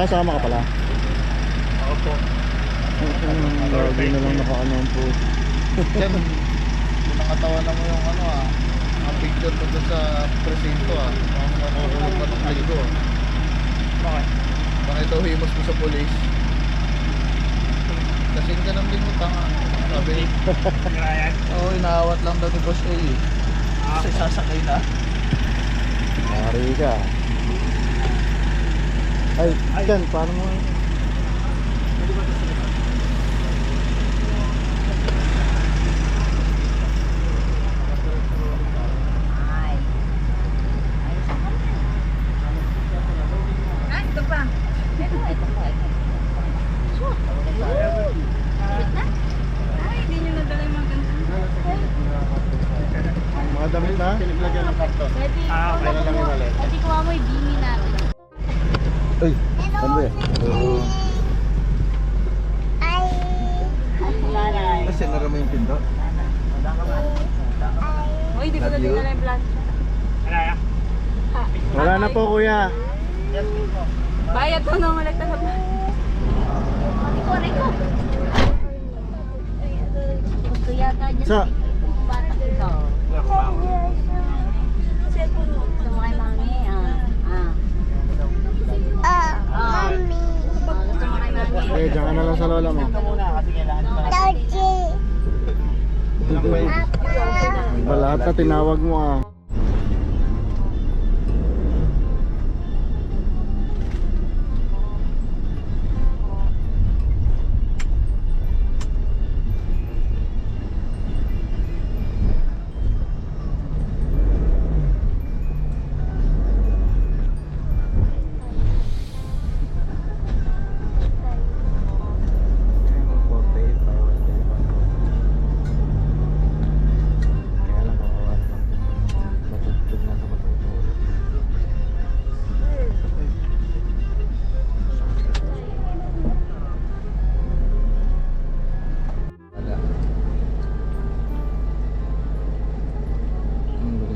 Sama ka pala. Ako po. Lagi na lang nakaano ang po. Yan, pinakatawanan mo yung ano ang picture ko doon sa presinto Ang makukulong ka ng linggo Bakit? Bakit daw himos mo sa police? Lasing ka ng linggo, tanga. Sabi oo, inaawat lang daw ni Boss A kasi sasakay na. Mari ka. Ay, dyan, paano mo? Mga damit na? Pinaglagyan ng karton. Pwede kuha mo yung bini namin. Uy, ano ba yan? Kasi nara mo yung pinto. Uy, di ko na dinala yung plancha. Wala na po kuya. Bayad to nung malagta sa plancha. Rico. Gusto yata dyan Sa? batak ito. Gusto mo kay mami? Gusto mo kay mami? Eh, dyan ka na lang sa lola mo. Ba, lahat na tinawag mo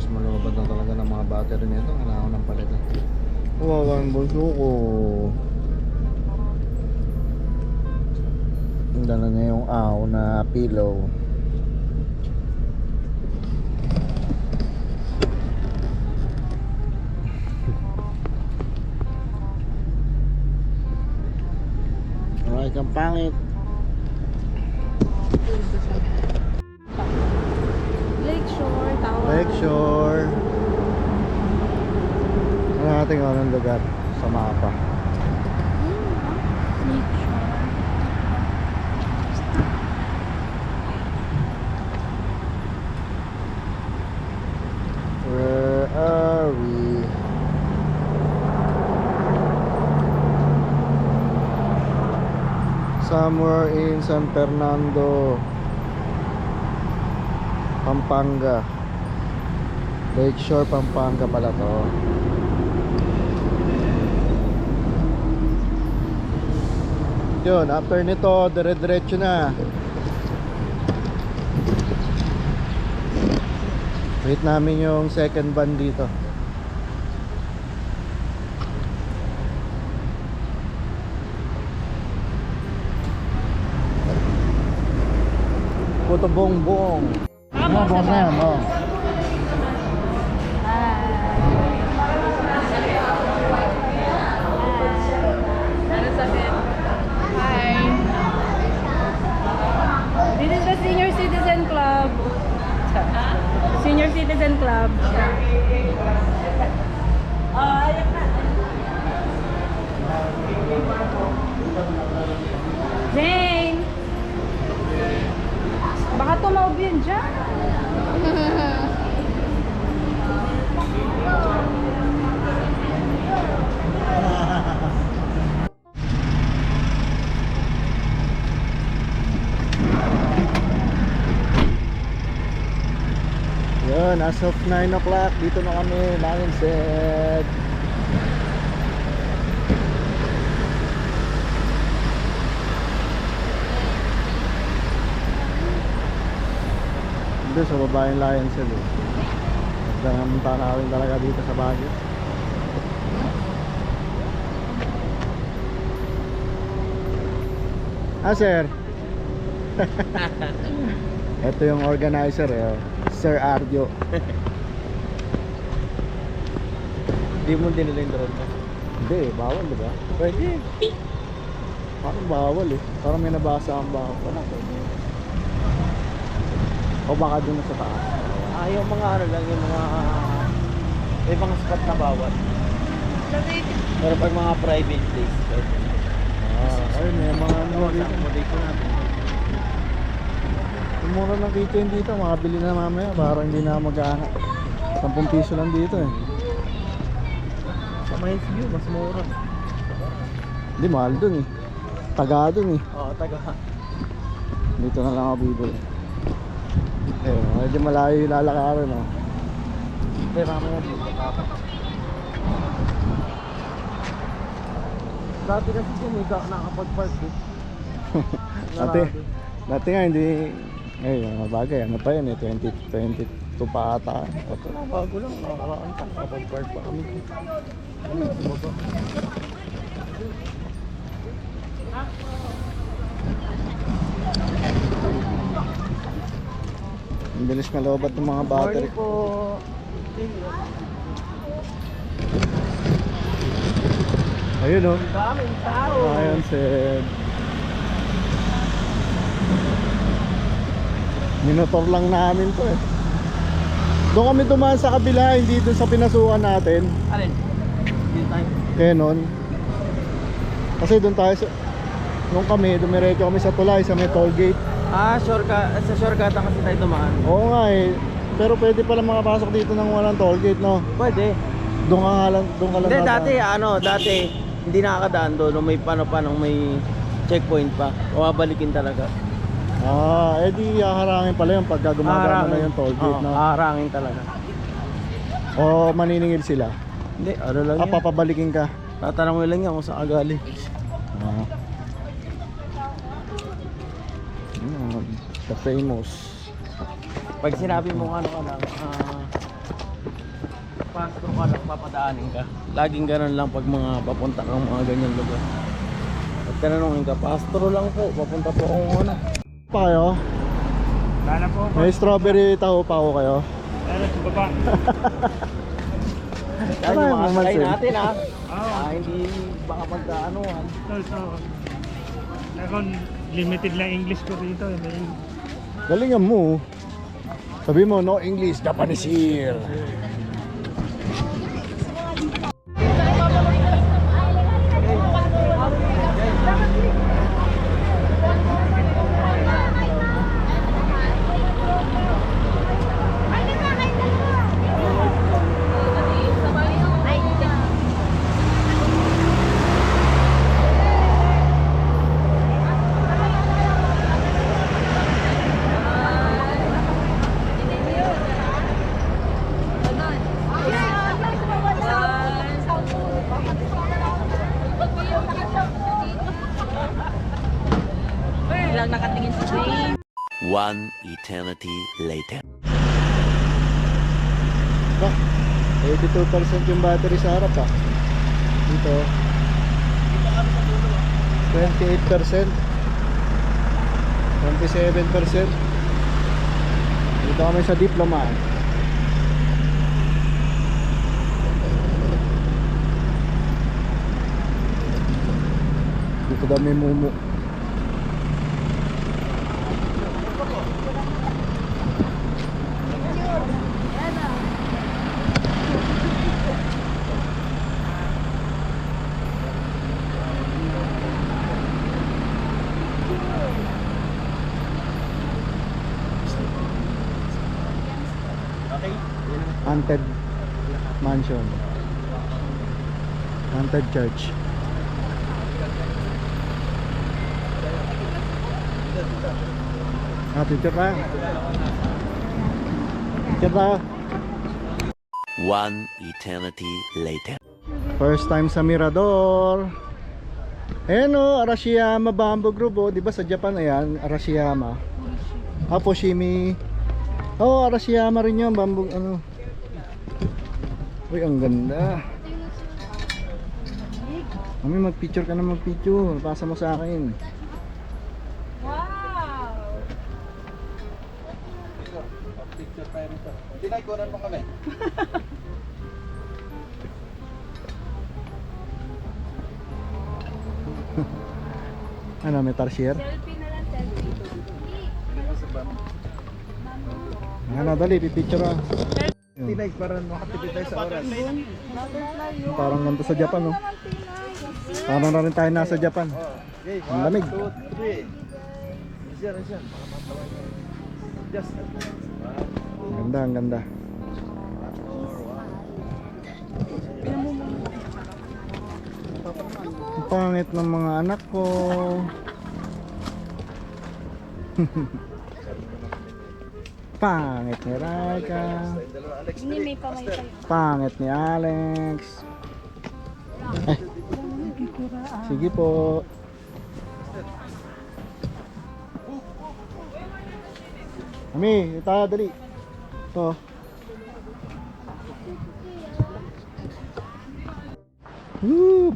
Malobad na talaga ng mga battery nito. Kailangan ng palitan. Wow, ang bulso ko. Dala niya yung na pillow. Alright, ang pangit. Lakeshore, Tower. Lakeshore. Ano natin anong lugar sa mapa? Lakeshore. Where are we? Somewhere in San Fernando, Pampanga. Lakeshore, Pampanga pala to. Yun, after nito, dire-diretso na. Wait namin yung second van dito. Puto bongbong. Ano, bukas na yan, oh. Hi. This is the Senior Citizen Club. Senior Citizen Club. Jane! Baka tumaob yun dyan. Yun, as of 9 o'clock, dito na kami, mindset. Doon sa baba yung Lion Cell eh. Ang tanawin talaga dito sa Baguio. Ah, sir. Ito yung organizer eh. Oh. Sir Ardio. Hindi mo dinala yung drone mo. Hindi, bawal diba? Pwede. Parang bawal eh. Parang may nabasa ang bawal. Wala, pwede. O baka dun na sa taas. Yung mga ano lang, yung mga may mga spot na bawal. Pero pag mga private place, pwede. Ayun, may mga ano dito. Accommodation natin. Yung mura ng kitchen dito, makabili na mamaya. Para hindi na mag-aangat. 10 piso lang dito eh. Sa Mines View, mas mura. Hindi, mahal dun eh. Taga dun eh. Oo, taga. Dito na lang ako bibili. Eh, medyo malayo yung lalakarin oh. Hindi, mamaya dito. Dati kasi dyan eh, nakapag-park eh. Dati nga hindi. Ngayon, mabagay. Ano pa yun eh, 2022 pa ata. Ito na, bago lang. Nakakaraan pa. Nakapag-park pa kami. Ang bilis malobat ng mga battery. Morning po. Ayun oh. Daming tao. Ayun, sir. Minotor lang namin to eh. Doon kami dumaan sa kabila, hindi doon sa pinasukan natin. Alin? Dito tayo. Kenon. Kasi doon tayo sa... Nung kami, dumiretso kami sa tulay, sa may toll gate. Shortcut. Sa shortcut kasi tayo dumaan. Oo nga eh. Pero pwede pala makapasok dito nang walang toll gate, no? Pwede. Doon ka lang, doon ka lang. Hindi, nadaan. dati hindi nakakadaan doon. Nung may paano may checkpoint pa. Babalikin talaga. Di haharangin pala yung pagka gumagana na yung toll gate, no? Haharangin talaga. O maniningil sila. Hindi, ano lang yan. Papabalikin ka. Tatanungin lang yan kung saan ka galing. The famous. Pag sinabi mo ano ka lang, pastor ka lang, papadaanin ka. Laging ganun lang pag mga papunta kang mga ganyan lugar. Pag tanongin ka, pastor lang po, papunta po akong ano. Pa kayo? Lala po ako. May strawberry taho pa ako kayo. Lala sa baba. Yan yung mga mamansin. sakay natin ha. Oo. Hindi baka pagkaanuhan. So, nakon limited lang English ko dito. Galingan mo. Sabi mo, no English, Japanese here. Lang nakatingin sa screen. One eternity later. 82% yung battery sa harap ah. Dito 28%, 27%. Dito kami sa Diploma. Dito daw may mumu. Haunted mansion, haunted church. Picture tayo. Picture tayo. One eternity later. First time sa Mirador. Ayan o, Arashiyama Bamboo Grove o. Diba sa Japan ayan, Arashiyama. Fushimi. Arashiyama rin yun, bamboo ano. Uy, ang ganda. Mami, mag-picture ka na mag-picture. Pasa mo sa akin. Picture tayo rito. Tinay, kunan mo kami. Ano, may tarsier? Selfie na lang, selfie. Ano, dali, pipicture ah. Tinay, para makatipid tayo sa oras. Parang ganito sa Japan, no? Parang na rin tayo nasa Japan. Okay, Ang lamig. 1, 2, 3. Siya. Just. Ang ganda, ang ganda. Ang pangit ng mga anak ko. Pangit ni Raika. Hindi, may pamay tayo. Pangit ni Alex. Eh. Sige po. Ami, tayo dali. Ito.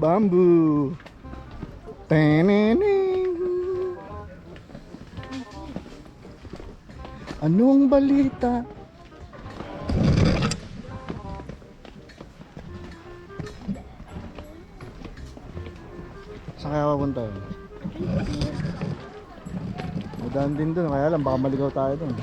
Bamboo. Teneneng. Anong balita? Saan kaya papunta yun? Madaan din dun, kaya lang baka maligaw tayo dun.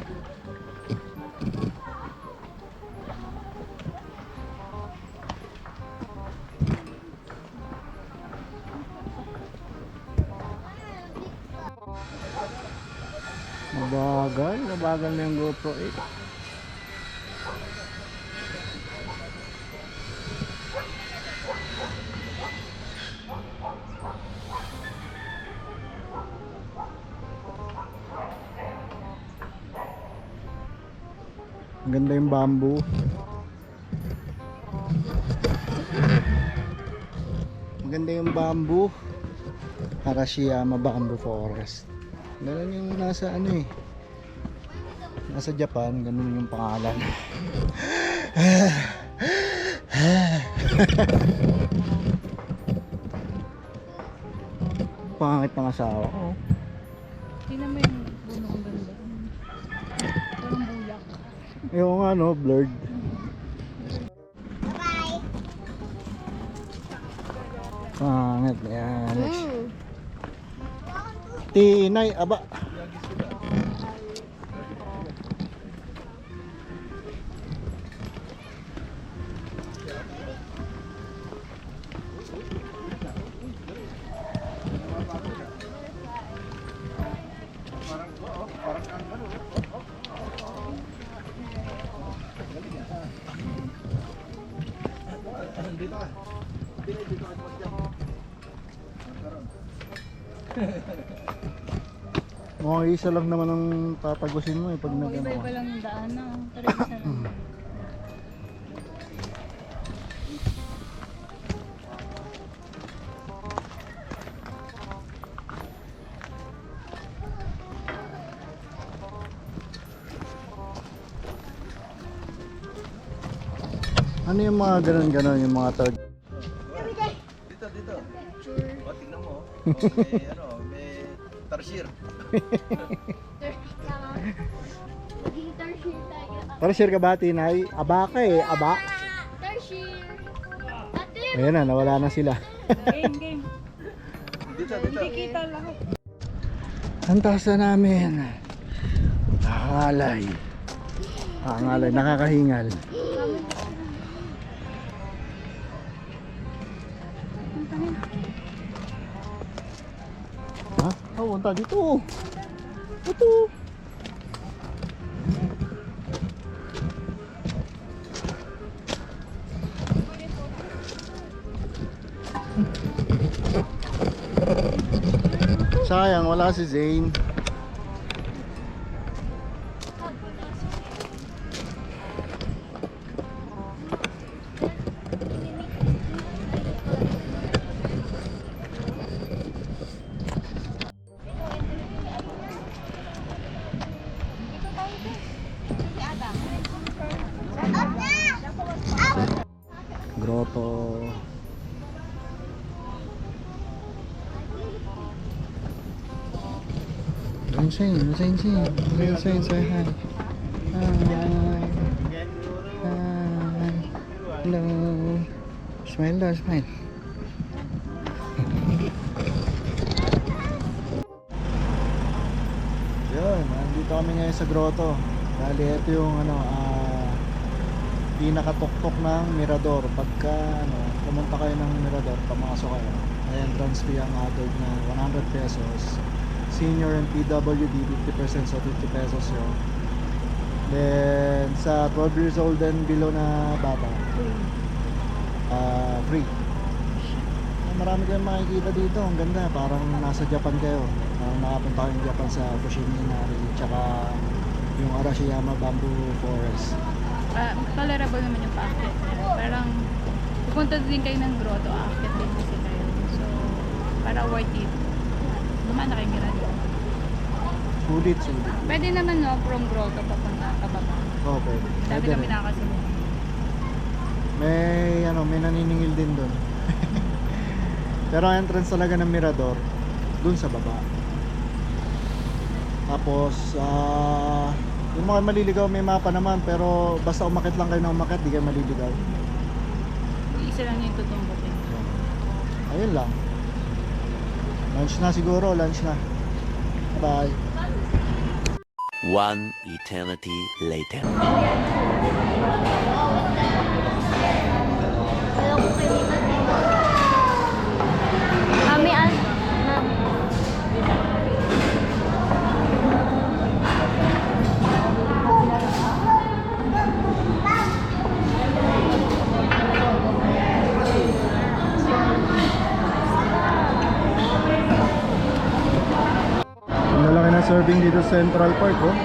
Mabagal na yung GoPro 8. Ang ganda yung bamboo. Maganda yung bamboo. Arashiyama Bamboo Forest. Ganun yung nasa ano eh. Nasa Japan, ganun yung pangalan. Pangit ng asawa ko. Tingnan mo yung puno ang ganda. Parang bulak. Yung ano, blurred. Pangit yan. Tinay, aba. Mukhang isa lang naman ang tatagusin mo eh pag nag Iba-iba lang yung daan na. Pero isa lang. Ano yung mga ganun-ganun, yung mga third? Dito. O, tingnan mo. May tarsier. Para share ka ba, Tinay? Aba ka eh, aba. Ayan na, nawala na sila. Game. Dito. Hindi kita lahat. Ang taas na namin. Nakakalay, nakakahingal. Ha? Oh, punta dito. Ito. Sayang, wala si Zane. Grotto. Zane, say hi. Hi. Smile daw, smile. Yun, nandito kami ngayon sa grotto. Bali, ito yung pinakatuktok ng mirador. Pagka pumunta kayo ng mirador, pamasok kayo. May entrance fee ang agad na 100 pesos. Senior and PWD 50%, so 50 pesos yun. Then sa 12 years old and below na bata, free. Marami kayong makikita dito, ang ganda, parang nasa Japan kayo. Parang nakapunta kayong Japan sa Fushimi Inari, tsaka yung Arashiyama Bamboo Forest. Tolerable naman yung paakyat. Parang pupunta din kayo ng grotto, aakyat din kasi kayo. So, para worth it. Dumaan na kayo Mirador. Sulit. Pwede naman no, from grotto papunta pababa. Okay. Dati kami nakakasunod. May naniningil din doon. Pero ang entrance talaga ng Mirador doon sa baba. Tapos yung mga maliligaw may mapa naman, pero basta umakit lang kayo na umakit, di kayo maliligaw. Isa lang yung totoong butin. Ayun lang. Lunch na siguro, lunch na. Bye. One eternity later. Kami Ang lalaki ng serving dito sa Central Park, oh.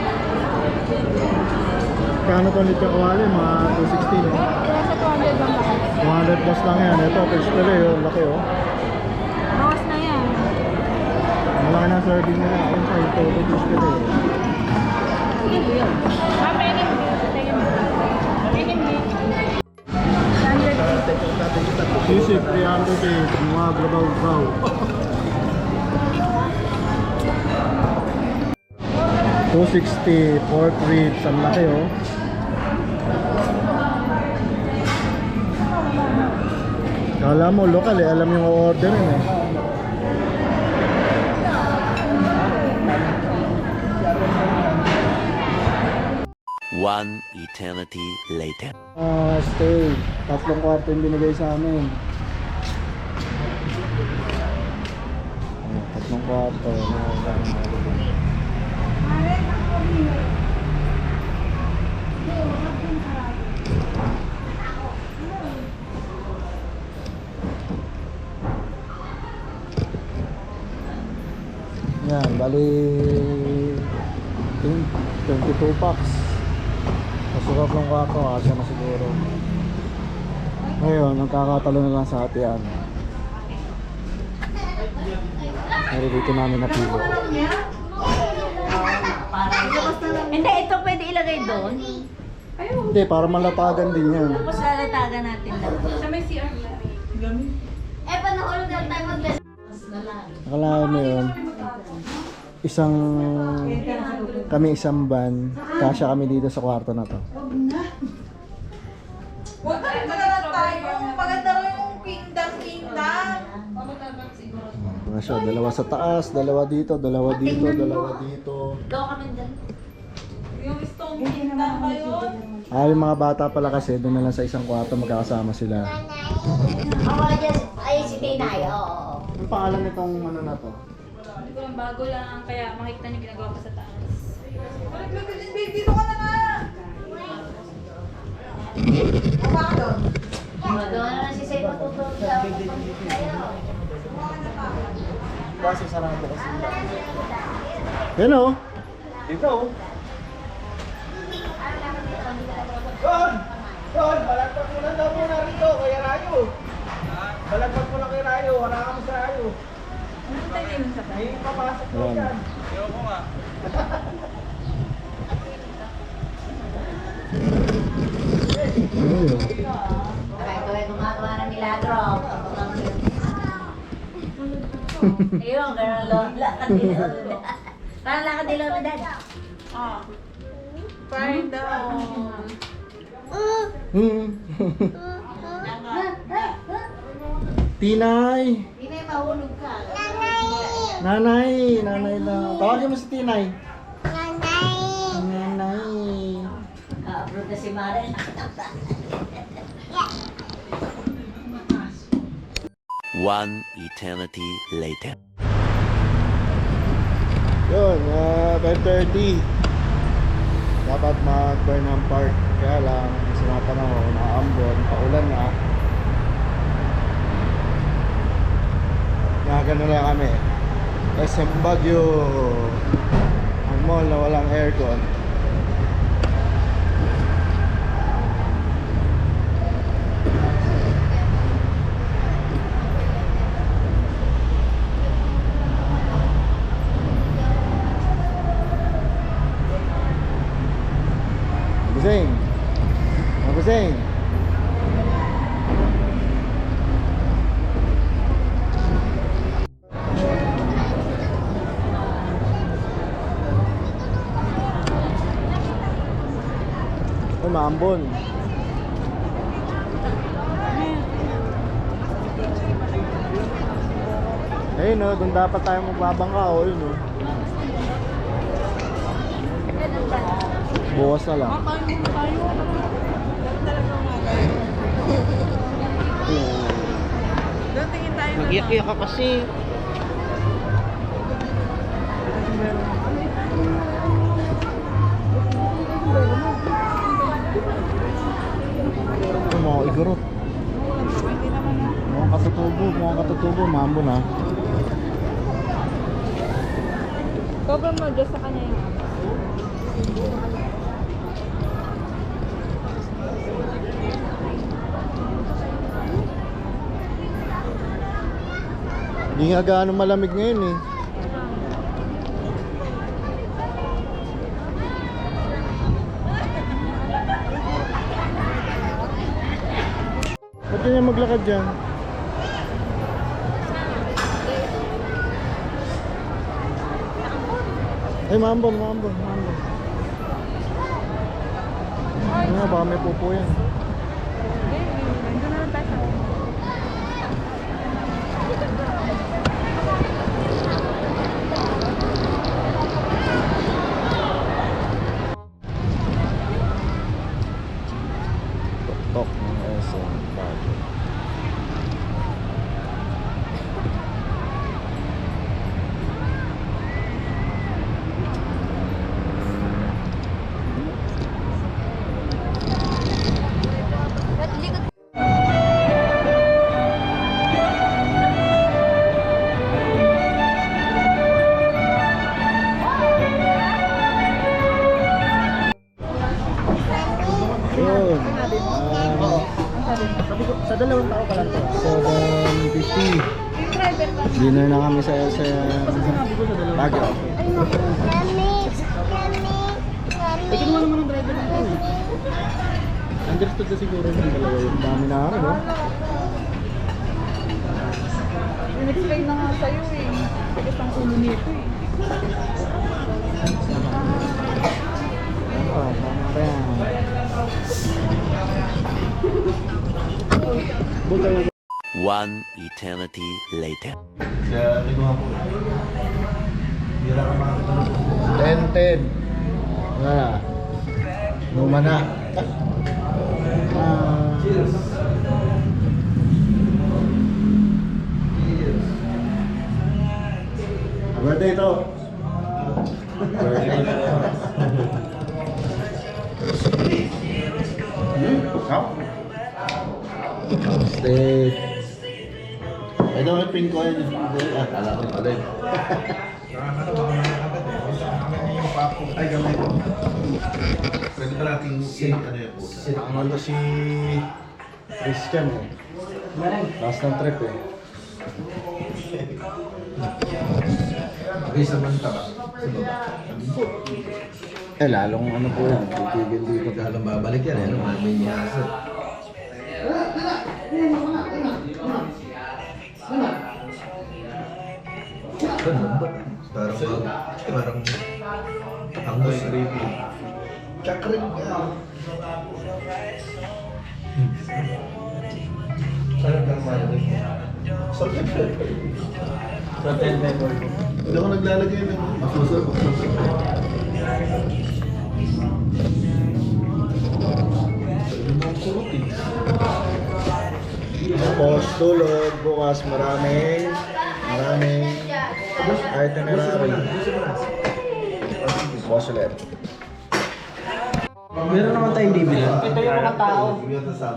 Kano to nito kawali? Mga 260, no? Nasa 200 bang ba? 200 plus lang yan. Ito, fish fillet, oh. Laki, oh. Bawas na yan. Ang laki ng serving nila. Ayun pa, ito, fish fillet, oh. Sisig, 300 mga grabaw-graw. 260 pork ribs, ang laki, oh. Kala mo lokal, eh, alam yung orderin, eh. One eternity later. Stay. 3 kwarto yung binigay sa amin. 3 kwarto. Yan, bali 22 packs. Masukap lang ako, asya na siguro. Ngayon, ang kakatalo na lang sa hatian. Pero dito namin napili. Hindi, ito pwede ilagay doon. Hindi, para malatagan din yan. Tapos lalatagan natin lang. Sa may CR. Eh, panahulog lang tayo mag-gas. Akala mo yun, kami isang van, kasya kami dito sa kwarto na to. Huwag ka rin maganda tayo. Maganda rin yung pindang-pindang. Kasya, dalawa sa taas, dalawa dito, dalawa dito, dalawa dito. Gawa kami doon. Yung gusto mong pindang ba yun? Yung mga bata pala kasi, doon na lang sa isang kwarto magkakasama sila. Wala dyan. Ay, si Tinay. Oo. Ang pangalan nitong ano na to? Hindi ko lang bago lang, kaya makikita niyo ginagawa pa sa taas. Dito ka na nga. Baba ka doon. Doon na lang si Say matutulog daw. Kasi sarado kasi. Yan o. Dito o. Don, balagpag mo lang daw muna rito, kaya Rayo. Balagpag mo lang kay Rayo, wala kami sa Rayo. Ano tayo ngayon sa taas? May papasok mo Ayan. dyan. Ayun. Kaya ito ay gumagawa ng milagro. Ayun, gano'n lakad nila. Parang lakad nila na dad. Fine daw. Hmm. Tinay! Hindi na mahulog ka. Nanay! Nanay lang. Tawagin mo si Tinay. Nanay! Ka-upload na si Mare. One eternity later. Yun, 10:30. Dapat mag-burn ng park. Kaya lang, sa mga panahon, naambon, paulan na. Nagan na lang kami. SM Baguio. Ang mall na walang aircon. Busing. Busing. Ay, maambon. Ayun no, doon dapat tayo magbabangka o yun no. Bukas na lang. Doon tingin tayo. Nag-iyak-iyak ka kasi. Ito mga igorot. Mga katutubo, mambo na. Cover mo dyan sa kanya yung Hindi nga gaano malamig ngayon eh. Ba't yun yung maglakad dyan? Ay, maambon. Ano nga, baka may pupo yan. nandun na lang tayo sa Tok ng SM Baguio. Yun. Sa dalawang tao ka lang to. 7:50. Dinner na kami sa Baguio. Eh, kinuha naman ng driver natin eh. Understood na siguro yung dalawa yun. Dami na kami, no? In-explain na nga sa'yo eh. Bigas ang ulo nito eh. Oh, tama ba yan? One eternity later. 10-10. Wala. Luma na. Cheers. Birthday to. Stay. Ito may pink coin. Kala ko pala yun. Ay, gamay ko. Pwede ba natin ano yung pusa? Ang ano si Christian eh. Last ng trip eh. Ay, sa manta ba? Sa baba. Eh lalong ano po yan, titigil dito. Lalong babalik yan eh, ano? May niyasa. Parang angos review. Chakrin ka. Sarap ng malamig. Hindi ako naglalagay ng mas masarap. Tapos tulog, bukas maraming itinerary. Bukas ulit. Meron naman tayong bibilan. Ito yung mga tao.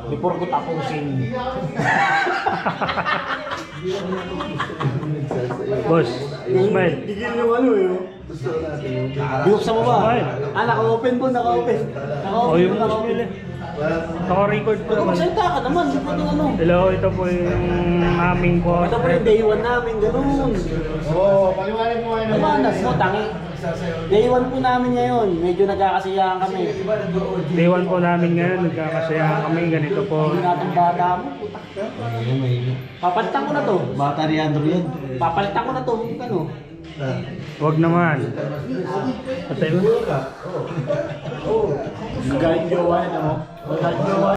Before ko tapusin. Boss, smile. Tigil yung ano eh. Binuksan mo ba? Naka-open po, naka-open. O yung smile eh. Naka-record ko naman. Magsalita ka naman, di ba yung ano? Hello, ito po yung aming po. Ito po yung day 1 namin, ganun. Oo, paliwanag mo ngayon. Manas mo, tangi. Day 1 po namin ngayon, medyo nagkakasiyahan kami. Day 1 po namin ngayon, nagkakasaya kami, ganito po. Hindi natin bata mo, puta. Papalitan ko na to. Bata ni Andrew yan. Papalitan ko na to, ano? Huwag naman. Patay mo. Galing jowa yan, ano? Galing jowa